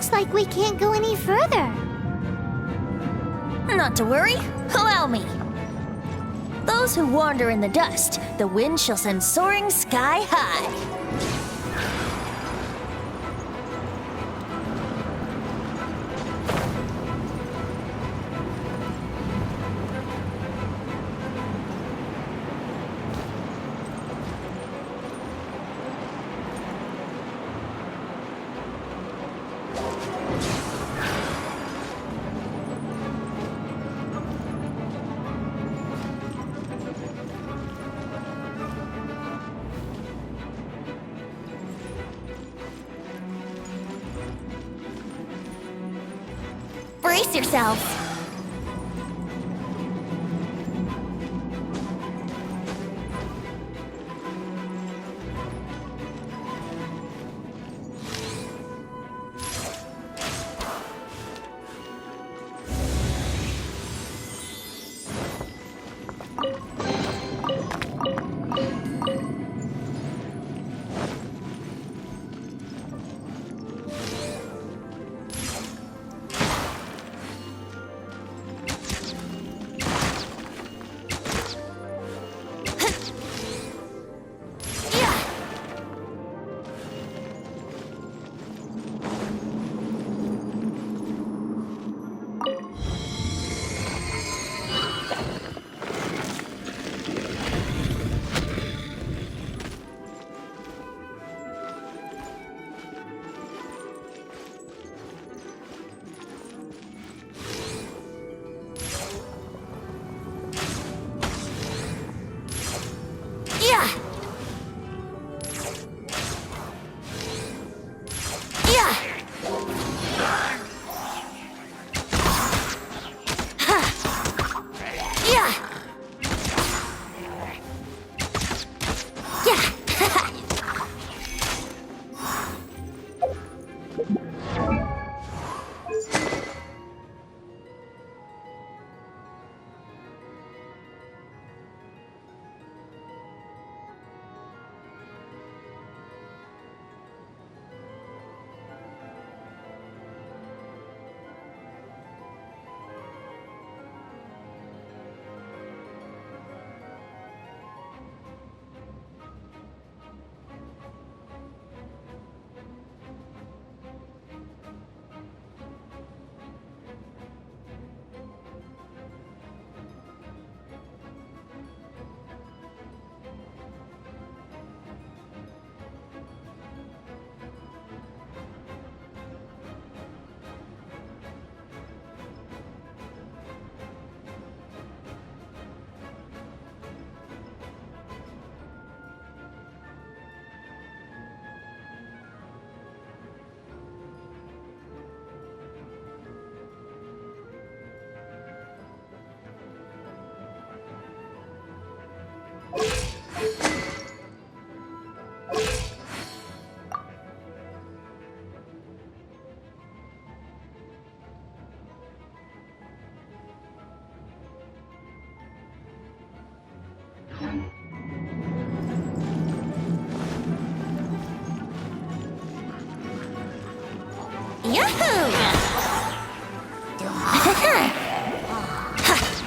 Looks like we can't go any further. Not to worry, allow me. Those who wander in the dust, the wind shall send soaring sky high. Brace yourself.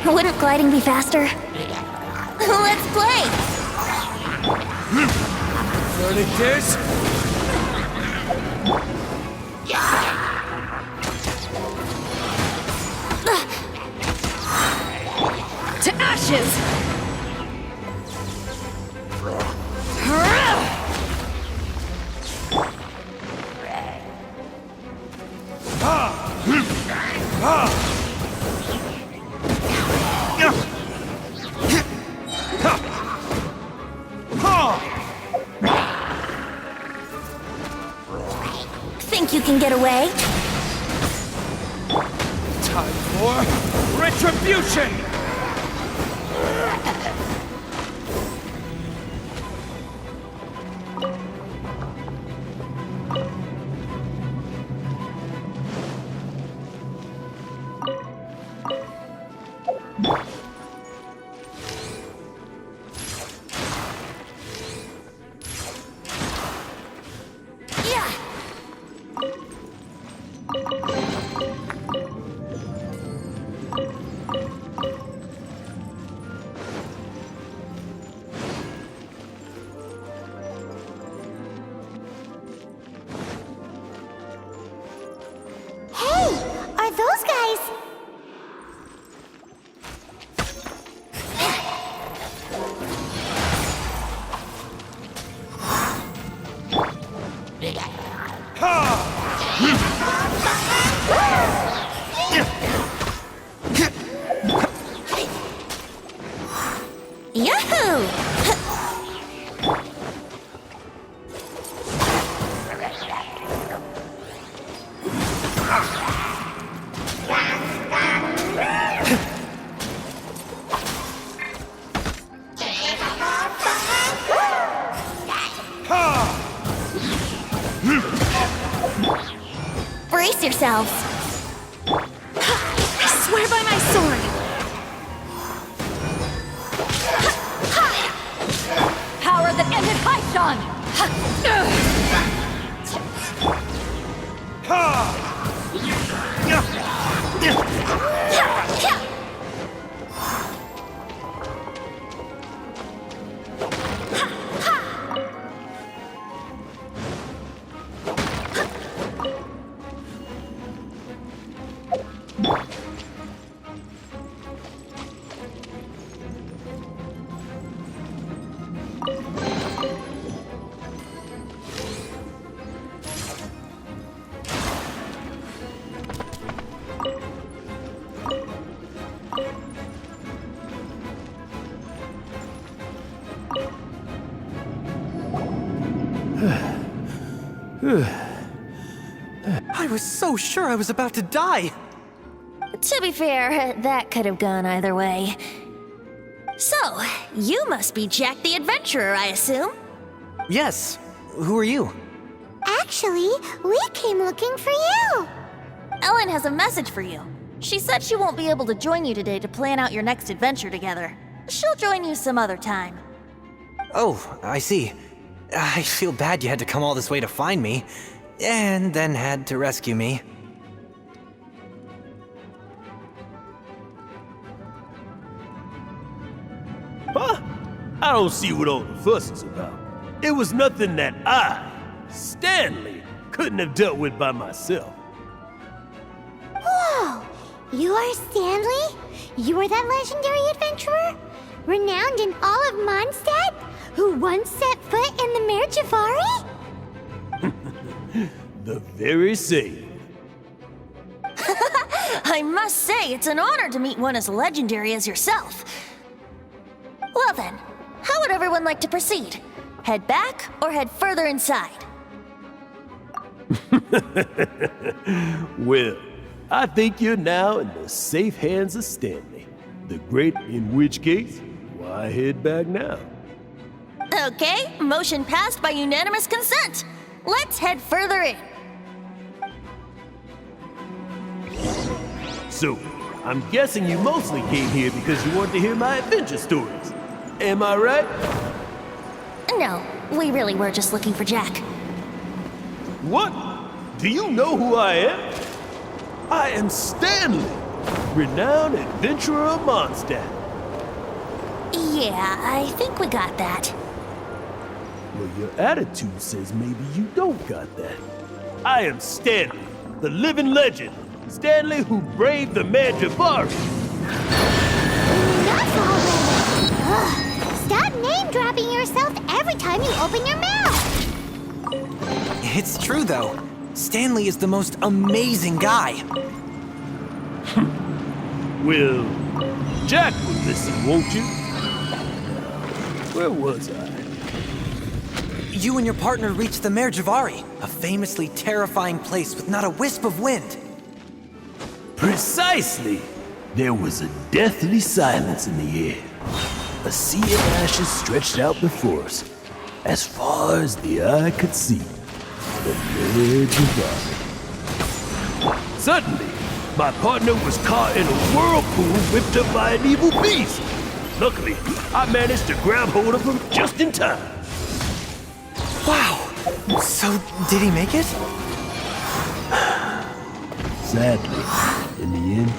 Wouldn't gliding be faster? Let's play! Learning this? To ashes! Think you can get away? Time for retribution! Yahoo! Brace yourselves. I swear by my sword! Power that ended Haishan! I was so sure I was about to die. To be fair, that could have gone either way. So, you must be Jack the Adventurer, I assume? Yes. Who are you? Actually, we came looking for you. Ellen has a message for you. She said she won't be able to join you today to plan out your next adventure together. She'll join you some other time. Oh, I see. I feel bad you had to come all this way to find me, and then had to rescue me. Huh? I don't see what all the fuss is about. It was nothing that I, Stanley, couldn't have dealt with by myself. Whoa! You are Stanley? You are that legendary adventurer? Renowned in all of Mondstadt? Who once set foot in the Mare Javari? The very same. I must say, it's an honor to meet one as legendary as yourself. Well then, how would everyone like to proceed? Head back or head further inside? Well, I think you're now in the safe hands of Stanley. The Great, in which case, why head back now? Okay, motion passed by unanimous consent. Let's head further in. So, I'm guessing you mostly came here because you want to hear my adventure stories. Am I right? No, we really were just looking for Jack. What? Do you know who I am? I am Stanley, renowned adventurer of Mondstadt. Yeah, I think we got that. Well, your attitude says maybe you don't got that. I am Stanley, the living legend. Stanley who braved the Mare Javari. Enough already! Ugh. Stop name-dropping yourself every time you open your mouth! It's true, though. Stanley is the most amazing guy. Well, Jack will listen, won't you? Where was I? You and your partner reached the Mare Javari, a famously terrifying place with not a wisp of wind. Precisely! There was a deathly silence in the air. A sea of ashes stretched out before us, as far as the eye could see. The Mare Javari. Suddenly, my partner was caught in a whirlpool whipped up by an evil beast. Luckily, I managed to grab hold of him just in time. Wow. So, did he make it? Sadly, in the end,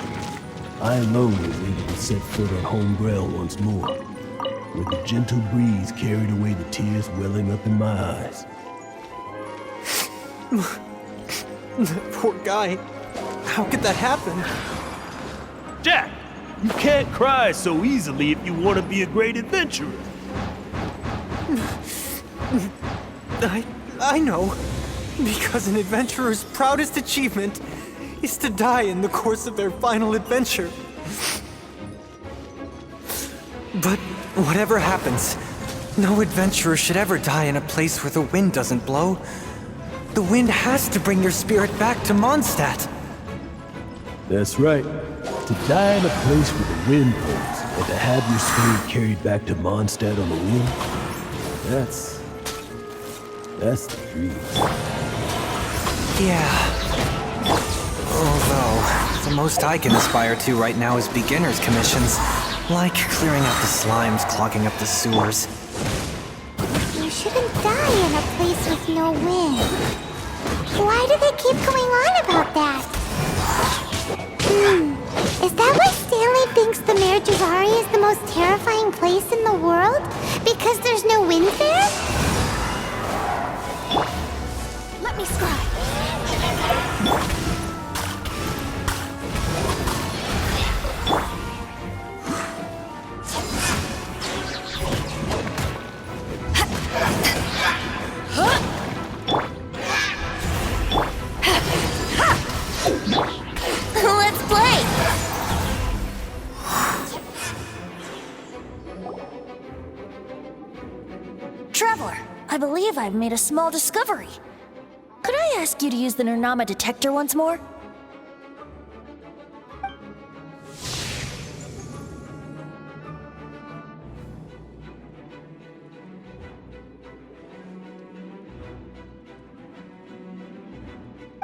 I alone was able to set foot on home ground once more, where the gentle breeze carried away the tears welling up in my eyes. Poor guy. How could that happen? Jack, you can't cry so easily if you want to be a great adventurer. I know. Because an adventurer's proudest achievement is to die in the course of their final adventure. But whatever happens, no adventurer should ever die in a place where the wind doesn't blow. The wind has to bring your spirit back to Mondstadt. That's right. To die in a place where the wind blows, and to have your spirit carried back to Mondstadt on the wind, that's the dream. Yeah. Although, the most I can aspire to right now is beginner's commissions, like clearing out the slimes clogging up the sewers. You shouldn't die in a place with no wind. Why do they keep going on about that? Is that why Stanley thinks the Mare Jazari is the most terrifying place in the world? Because there's no wind there? Let me scribe. Let's play! Traveler, I believe I've made a small discovery. Could I ask you to use the Nernama detector once more?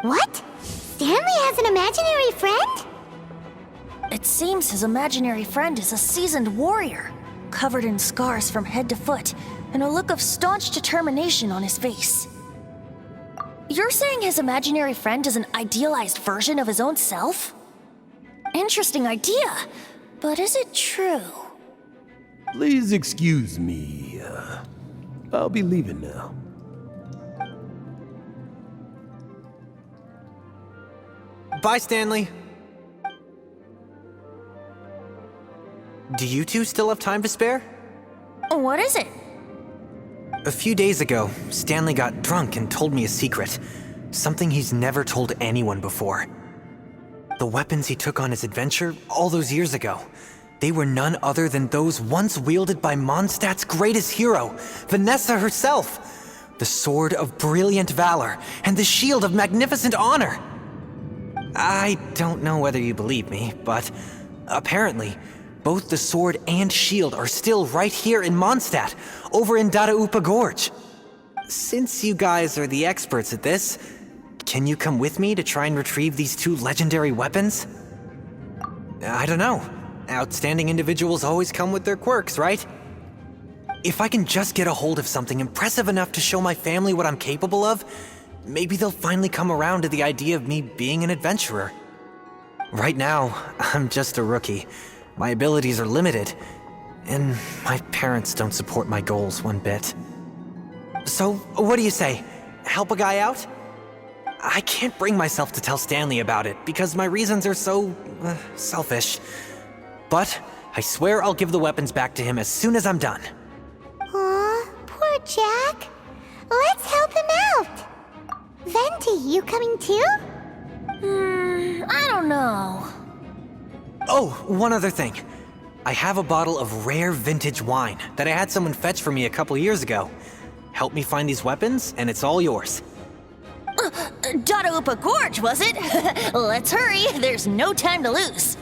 What? Stanley has an imaginary friend? It seems his imaginary friend is a seasoned warrior, covered in scars from head to foot, and a look of staunch determination on his face. You're saying his imaginary friend is an idealized version of his own self? Interesting idea, but is it true? Please excuse me. I'll be leaving now. Bye, Stanley. Do you two still have time to spare? What is it? A few days ago, Stanley got drunk and told me a secret. Something he's never told anyone before. The weapons he took on his adventure all those years ago, they were none other than those once wielded by Mondstadt's greatest hero, Vanessa herself. The sword of brilliant valor and the shield of magnificent honor. I don't know whether you believe me, but apparently, both the sword and shield are still right here in Mondstadt, over in Dadaupa Gorge. Since you guys are the experts at this, can you come with me to try and retrieve these two legendary weapons? I don't know. Outstanding individuals always come with their quirks, right? If I can just get a hold of something impressive enough to show my family what I'm capable of, maybe they'll finally come around to the idea of me being an adventurer. Right now, I'm just a rookie. My abilities are limited, and my parents don't support my goals one bit. So, what do you say? Help a guy out? I can't bring myself to tell Stanley about it because my reasons are so selfish. But I swear I'll give the weapons back to him as soon as I'm done. Aw, poor Jack. Let's help him out. Venti, you coming too? I don't know. Oh, one other thing. I have a bottle of rare vintage wine that I had someone fetch for me a couple years ago. Help me find these weapons, and it's all yours. Dadaupa Gorge, was it? Let's hurry, there's no time to lose.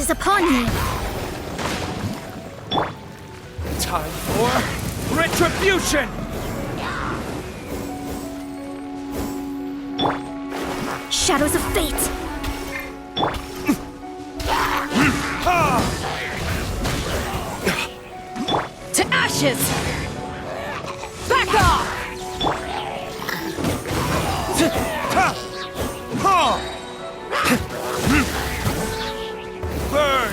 is upon me. Time for retribution! Shadows of fate. To ashes! Back off! Burn!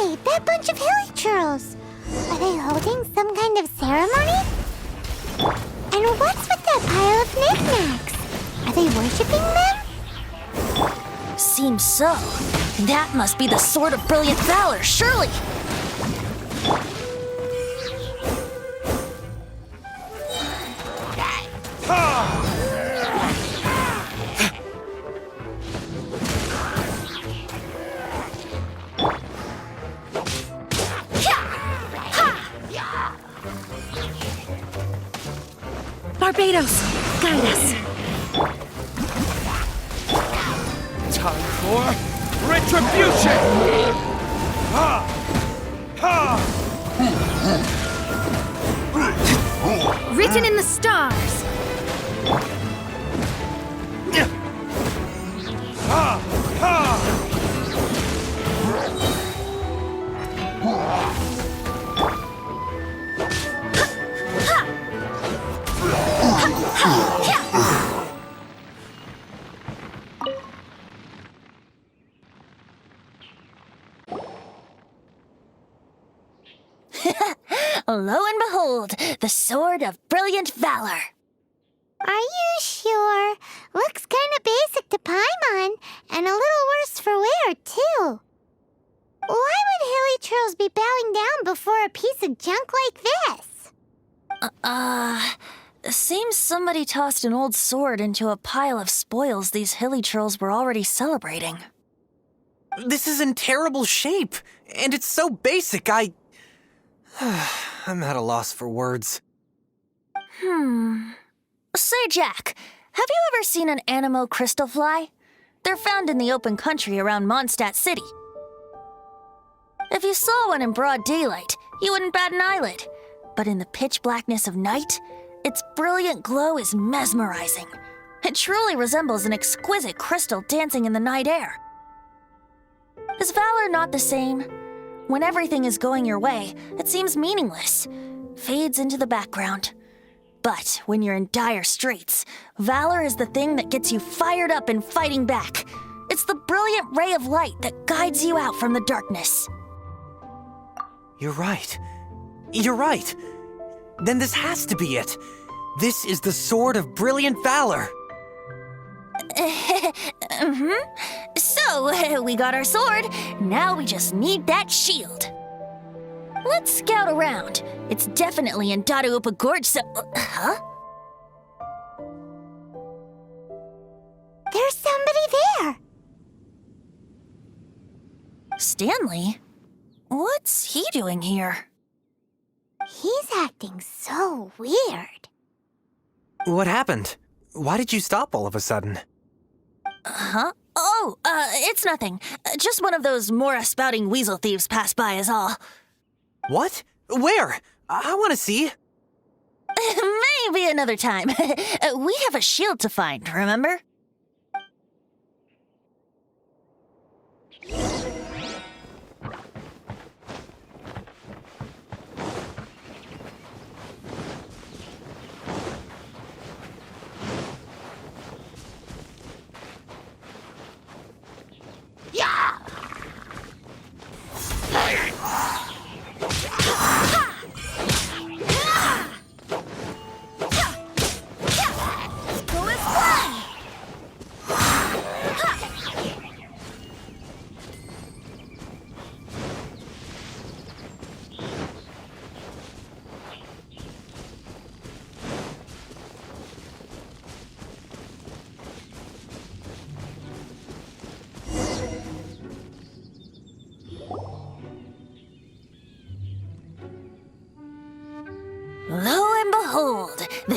Hey, that bunch of hilly churls! Are they holding some kind of ceremony? And what's with that pile of knickknacks? Are they worshipping them? Seems so. That must be the Sword of Brilliant Valor, surely! Barbados, guide us. Time for retribution! Written in the stars. Lo and behold, the Sword of Brilliant Valor. Are you sure? Looks kinda basic to Paimon, and a little worse for wear, too. Why would hilly churls be bowing down before a piece of junk like this? Seems somebody tossed an old sword into a pile of spoils these hilly churls were already celebrating. This is in terrible shape, and it's so basic, I'm at a loss for words. Say, Jack, have you ever seen an Anemo crystal fly? They're found in the open country around Mondstadt City. If you saw one in broad daylight, you wouldn't bat an eyelid. But in the pitch blackness of night, its brilliant glow is mesmerizing. It truly resembles an exquisite crystal dancing in the night air. Is valor not the same? When everything is going your way, it seems meaningless, fades into the background. But when you're in dire straits, valor is the thing that gets you fired up and fighting back. It's the brilliant ray of light that guides you out from the darkness. You're right. You're right. Then this has to be it. This is the Sword of Brilliant Valor. So, we got our sword. Now we just need that shield. Let's scout around. It's definitely in Dadaupa Gorge, so... Huh? There's somebody there! Stanley? What's he doing here? He's acting so weird. What happened? Why did you stop all of a sudden? Huh? Oh, it's nothing. Just one of those Mora-spouting weasel thieves passed by is all. What? Where? I want to see. Maybe another time. We have a shield to find, remember?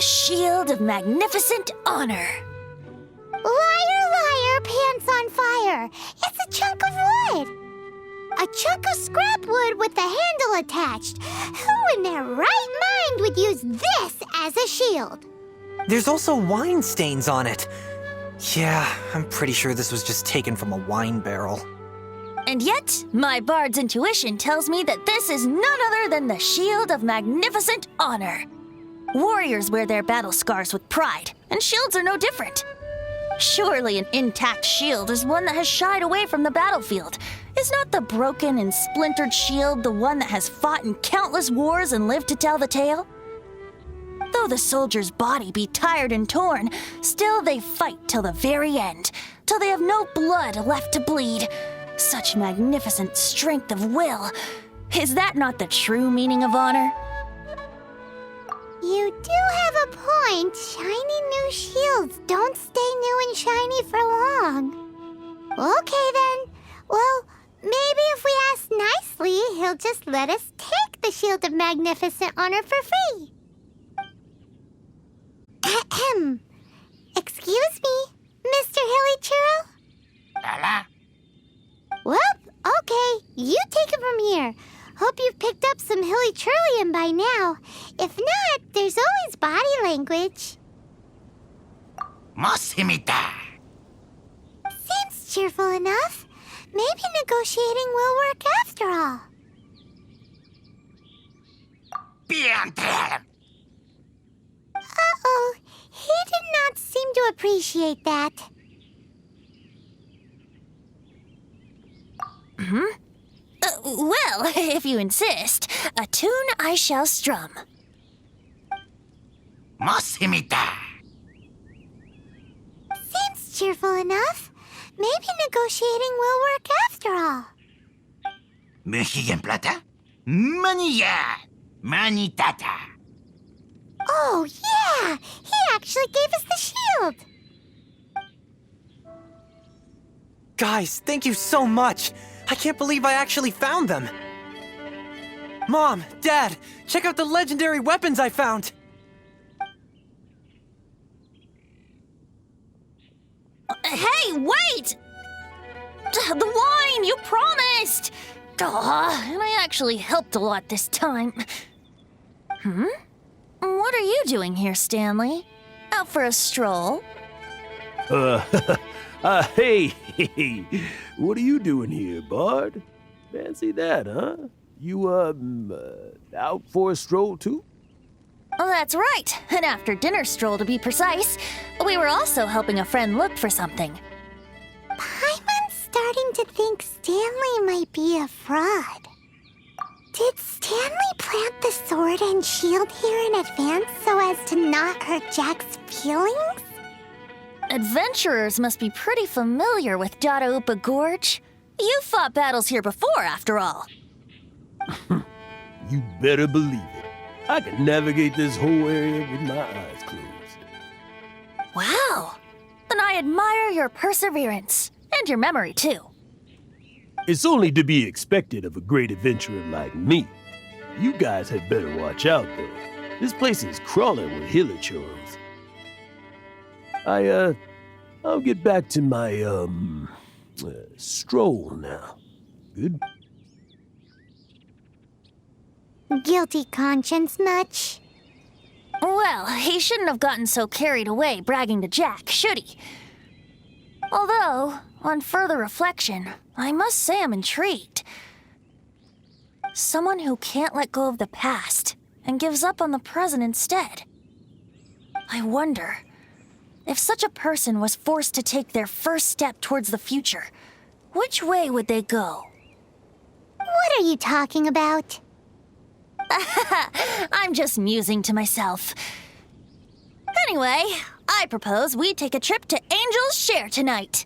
shield of magnificent honor. Liar, liar, pants on fire. It's a chunk of wood. A chunk of scrap wood with the handle attached. Who in their right mind would use this as a shield? There's also wine stains on it. Yeah, I'm pretty sure this was just taken from a wine barrel. And yet, my bard's intuition tells me that this is none other than the shield of magnificent honor. Warriors wear their battle scars with pride, and shields are no different. Surely an intact shield is one that has shied away from the battlefield. Is not the broken and splintered shield the one that has fought in countless wars and lived to tell the tale? Though the soldier's body be tired and torn, still they fight till the very end, till they have no blood left to bleed. Such magnificent strength of will. Is that not the true meaning of honor? You do have a point. Shiny new shields don't stay new and shiny for long. Okay then. Well, maybe if we ask nicely, he'll just let us take the Shield of Magnificent Honor for free. Ahem. Excuse me, Mr. Hilly Churl? Lala? Well, okay, you take it from here. Hope you've picked up some Hilly Churlian by now. If not, there's always body language. Mosimita. Seems cheerful enough. Maybe negotiating will work after all. Piantre. Uh-oh, he did not seem to appreciate that. Well, if you insist, a tune I shall strum. Mosimita. Seems cheerful enough. Maybe negotiating will work after all. Mexican plata? Manilla. Manitata. Oh, yeah! He actually gave us the shield! Guys, thank you so much! I can't believe I actually found them! Mom, Dad, check out the legendary weapons I found! Hey, wait! The wine, you promised! And I actually helped a lot this time. What are you doing here, Stanley? Out for a stroll? Hey, what are you doing here, Bard? Fancy that, huh? You, out for a stroll too? Oh, that's right. An after-dinner stroll, to be precise. We were also helping a friend look for something. Paimon's starting to think Stanley might be a fraud. Did Stanley plant the sword and shield here in advance so as to not hurt Jack's feelings? Adventurers must be pretty familiar with Dadaupa Gorge. You fought battles here before, after all. You better believe it. I can navigate this whole area with my eyes closed. Wow. Then I admire your perseverance. And your memory, too. It's only to be expected of a great adventurer like me. You guys had better watch out, though. This place is crawling with hilichurls. I'll get back to my, stroll now. Good? Guilty conscience much? Well, he shouldn't have gotten so carried away bragging to Jack, should he? Although, on further reflection, I must say I'm intrigued. Someone who can't let go of the past and gives up on the present instead. I wonder, if such a person was forced to take their first step towards the future, which way would they go? What are you talking about? I'm just musing to myself. Anyway, I propose we take a trip to Angel's Share tonight.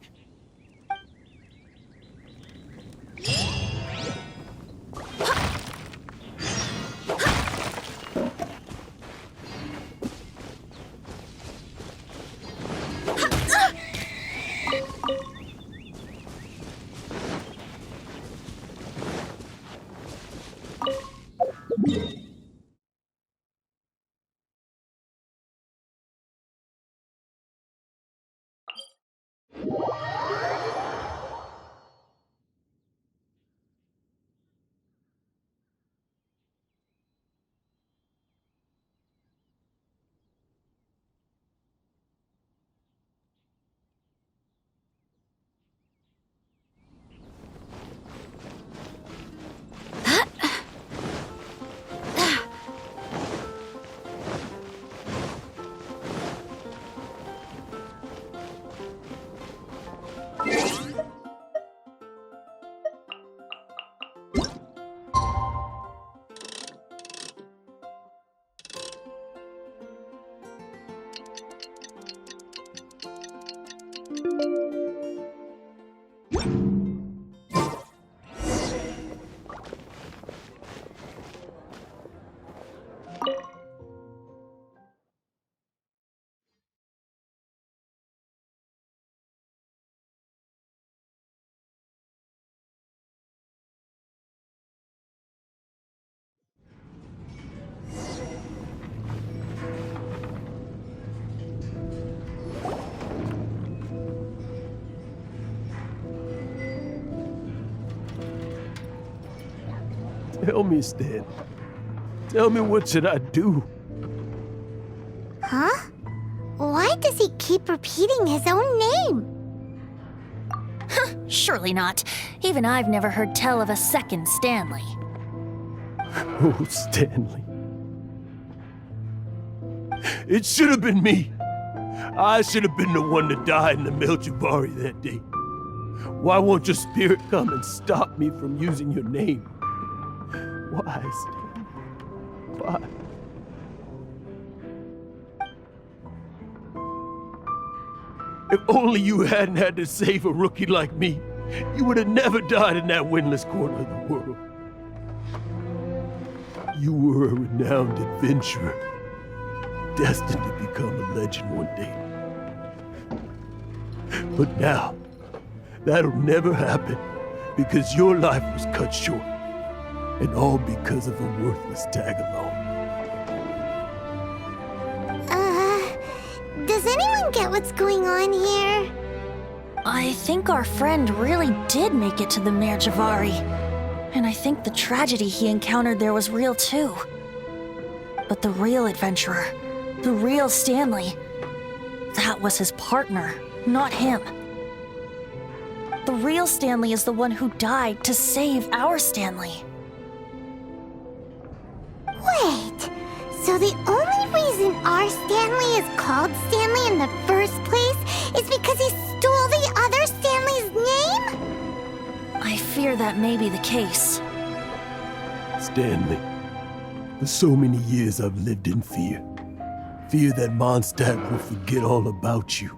Tell me, Stan. Tell me, what should I do? Huh? Why does he keep repeating his own name? Surely not. Even I've never heard tell of a second Stanley. Oh, Stanley. It should have been me. I should have been the one to die in the Melchivari that day. Why won't your spirit come and stop me from using your name? Why, Stanley? Why? If only you hadn't had to save a rookie like me, you would have never died in that windless corner of the world. You were a renowned adventurer, destined to become a legend one day. But now, that'll never happen because your life was cut short, and all because of a worthless tag-along. Does anyone get what's going on here? I think our friend really did make it to the Merjavari. And I think the tragedy he encountered there was real too. But the real adventurer, the real Stanley, that was his partner, not him. The real Stanley is the one who died to save our Stanley. Wait, so the only reason our Stanley is called Stanley in the first place is because he stole the other Stanley's name? I fear that may be the case. Stanley, for so many years I've lived in fear. Fear that Mondstadt will forget all about you.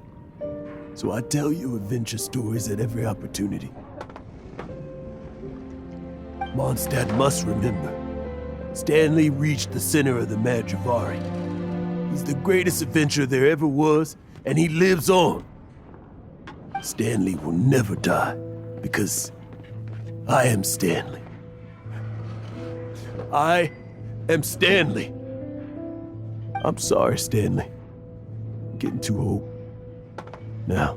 So I tell you adventure stories at every opportunity. Mondstadt must remember. Stanley reached the center of the Merjavari. He's the greatest adventurer there ever was, and he lives on. Stanley will never die, because I am Stanley. I am Stanley. I'm sorry, Stanley. I'm getting too old. Now.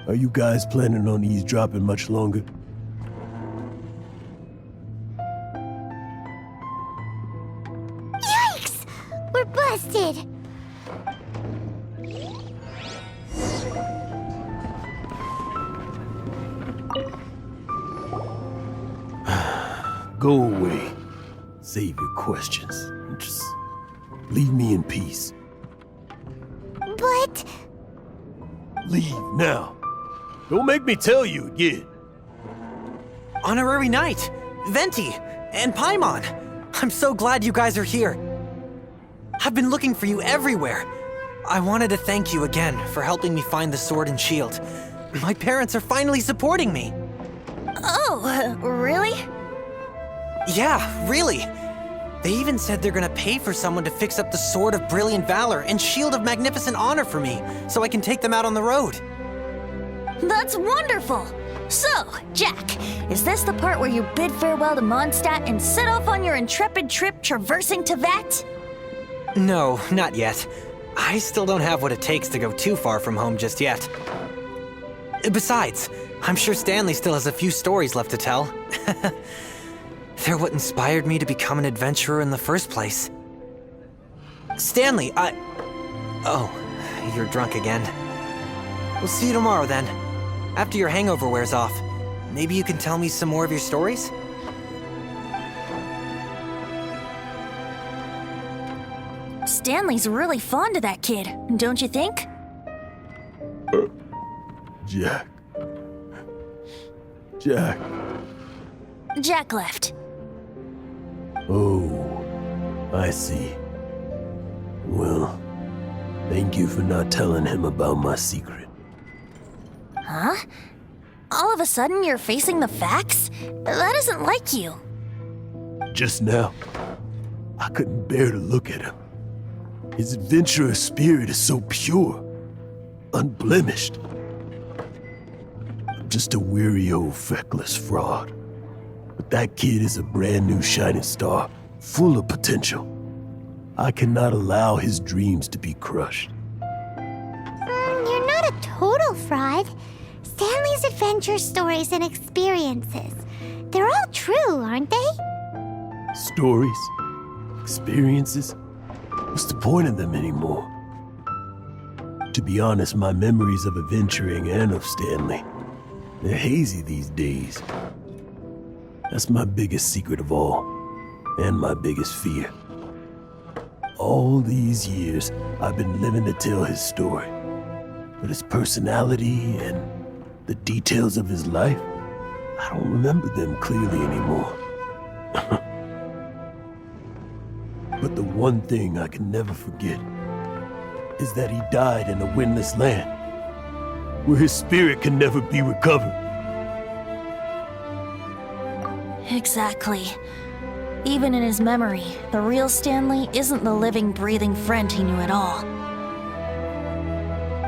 Are you guys planning on eavesdropping much longer? Yikes! We're busted! Go away. Save your questions. And just leave me in peace. But... Leave now. Don't make me tell you again. Honorary Knight, Venti, and Paimon. I'm so glad you guys are here. I've been looking for you everywhere. I wanted to thank you again for helping me find the sword and shield. My parents are finally supporting me. Oh, really? Yeah, really. They even said they're gonna pay for someone to fix up the Sword of Brilliant Valor and Shield of Magnificent Honor for me, so I can take them out on the road. That's wonderful! So, Jack, is this the part where you bid farewell to Mondstadt and set off on your intrepid trip traversing Tevat? No, not yet. I still don't have what it takes to go too far from home just yet. Besides, I'm sure Stanley still has a few stories left to tell. They're what inspired me to become an adventurer in the first place. Stanley, Oh, you're drunk again. We'll see you tomorrow then. After your hangover wears off. Maybe you can tell me some more of your stories? Stanley's really fond of that kid, don't you think? Jack. Jack. Jack left. Oh, I see. Well, thank you for not telling him about my secret. Huh? All of a sudden you're facing the facts? That isn't like you. Just now, I couldn't bear to look at him. His adventurous spirit is so pure, unblemished. I'm just a weary old feckless fraud. But that kid is a brand new shining star, full of potential. I cannot allow his dreams to be crushed. You're not a total fraud. Stanley's adventure stories and experiences. They're all true, aren't they? Stories? Experiences? What's the point of them anymore? To be honest, my memories of adventuring and of Stanley, they're hazy these days. That's my biggest secret of all, and my biggest fear. All these years, I've been living to tell his story. But his personality and the details of his life, I don't remember them clearly anymore. But the one thing I can never forget is that he died in a windless land, where his spirit can never be recovered. Exactly. Even in his memory, the real Stanley isn't the living, breathing friend he knew at all.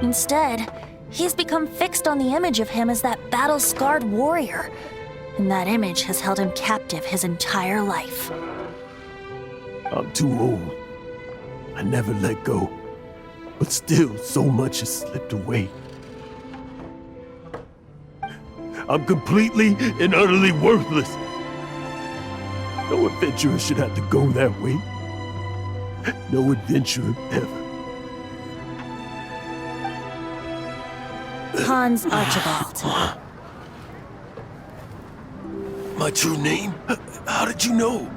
Instead, he's become fixed on the image of him as that battle-scarred warrior, and that image has held him captive his entire life. I'm too old. I never let go. But still, so much has slipped away. I'm completely and utterly worthless. No adventurer should have to go that way. No adventurer ever. Hans Archibald. My true name? How did you know?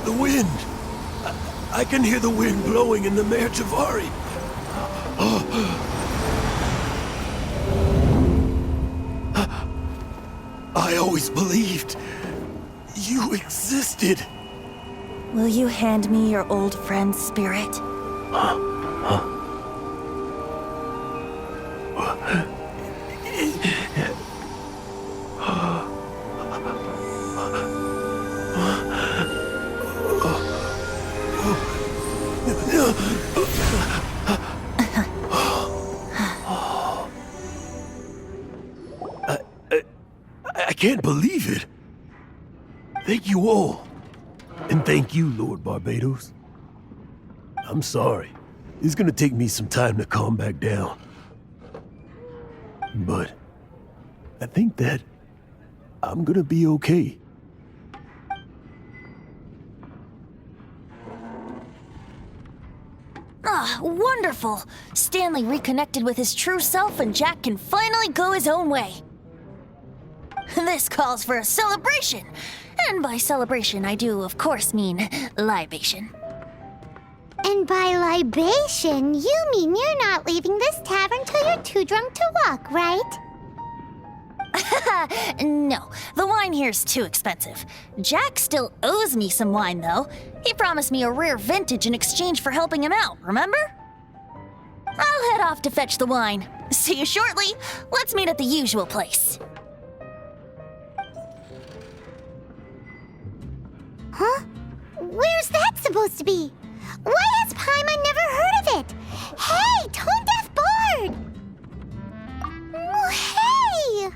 The wind. I can hear the wind blowing in the Mare Javari. I always believed you existed. Will you hand me your old friend's spirit? I can't believe it. Thank you all. And thank you, Lord Barbados. I'm sorry. It's gonna take me some time to calm back down. But I think that I'm gonna be okay. Ah, wonderful! Stanley reconnected with his true self and Jack can finally go his own way. This calls for a celebration! And by celebration, I do, of course, mean libation. And by libation, you mean you're not leaving this tavern till you're too drunk to walk, right? No, the wine here's too expensive. Jack still owes me some wine, though. He promised me a rare vintage in exchange for helping him out, remember? I'll head off to fetch the wine. See you shortly. Let's meet at the usual place. Huh? Where's that supposed to be? Why has Paimon never heard of it? Hey, Tone Deaf Bard! Oh, hey!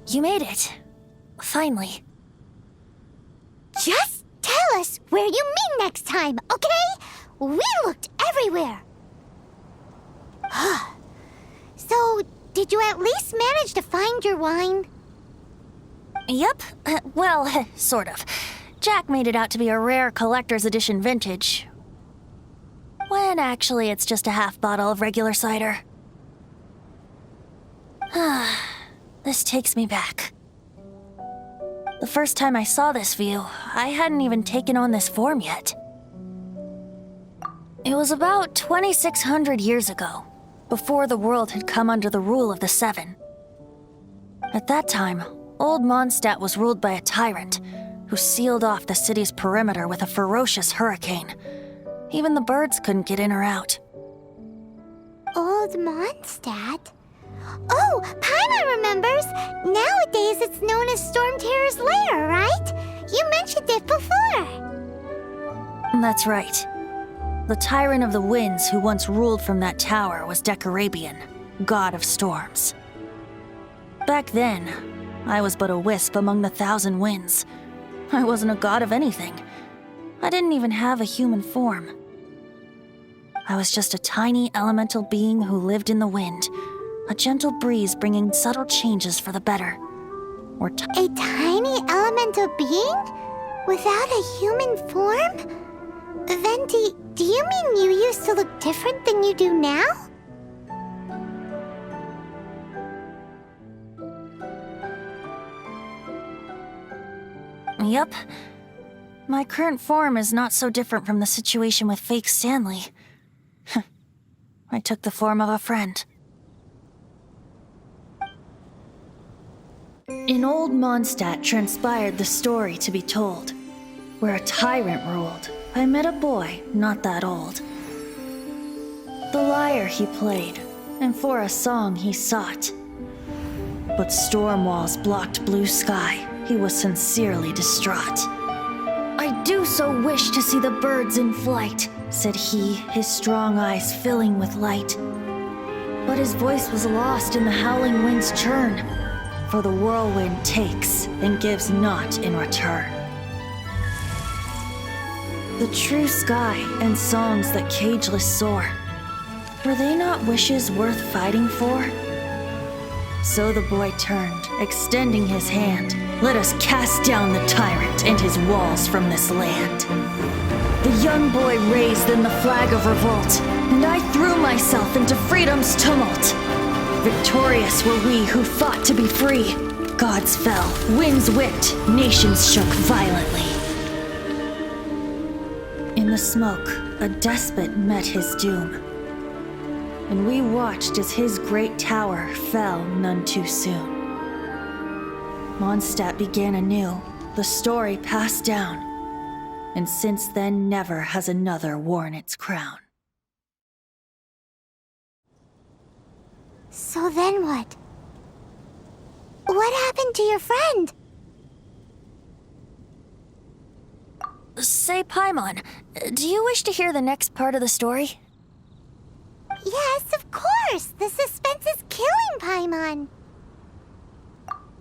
You made it. Finally. Just tell us where you meet next time, okay? We looked everywhere. So, did you at least manage to find your wine? Yep. Well, sort of. Jack made it out to be a rare collector's edition vintage. When actually it's just a half bottle of regular cider. This takes me back. The first time I saw this view, I hadn't even taken on this form yet. It was about 2,600 years ago, before the world had come under the rule of the Seven. At that time, Old Mondstadt was ruled by a tyrant who sealed off the city's perimeter with a ferocious hurricane. Even the birds couldn't get in or out. Old Mondstadt? Oh, Paimon remembers! Nowadays it's known as Storm Terror's lair, right? You mentioned it before. That's right. The Tyrant of the Winds who once ruled from that tower was Decarabian, god of storms. Back then, I was but a wisp among the thousand winds. I wasn't a god of anything. I didn't even have a human form. I was just a tiny elemental being who lived in the wind, a gentle breeze bringing subtle changes for the better. A tiny elemental being? Without a human form? Venti, do you mean you used to look different than you do now? Yep. My current form is not so different from the situation with fake Stanley. I took the form of a friend. In Old Mondstadt transpired the story to be told. Where a tyrant ruled, I met a boy not that old. The lyre he played, and for a song he sought. But storm walls blocked blue sky, he was sincerely distraught. I do so wish to see the birds in flight, said he, his strong eyes filling with light. But his voice was lost in the howling wind's churn, for the whirlwind takes and gives not in return. The true sky and songs that cageless soar, were they not wishes worth fighting for? So the boy turned, extending his hand. Let us cast down the tyrant and his walls from this land. The young boy raised then the flag of revolt, and I threw myself into freedom's tumult. Victorious were we who fought to be free. Gods fell, winds whipped, nations shook violently. In the smoke, a despot met his doom, and we watched as his great tower fell none too soon. Mondstadt began anew, the story passed down, and since then never has another worn its crown. So then what? What happened to your friend? Say, Paimon, do you wish to hear the next part of the story? Yes, of course! The suspense is killing, Paimon!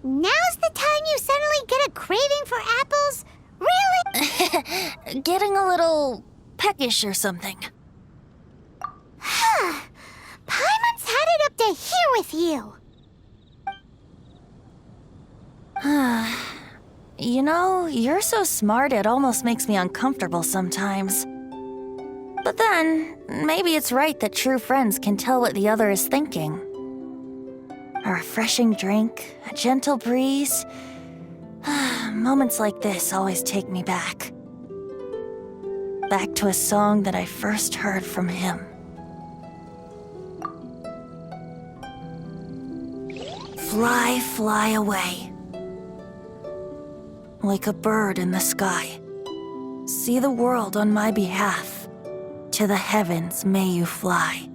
Now's the time you suddenly get a craving for apples? Really? Getting a little peckish or something. Paimon's had it up to here with you! You know, you're so smart it almost makes me uncomfortable sometimes. But then, maybe it's right that true friends can tell what the other is thinking. A refreshing drink, a gentle breeze. Moments like this always take me back. Back to a song that I first heard from him. Fly, fly away. Like a bird in the sky. See the world on my behalf. To the heavens may you fly.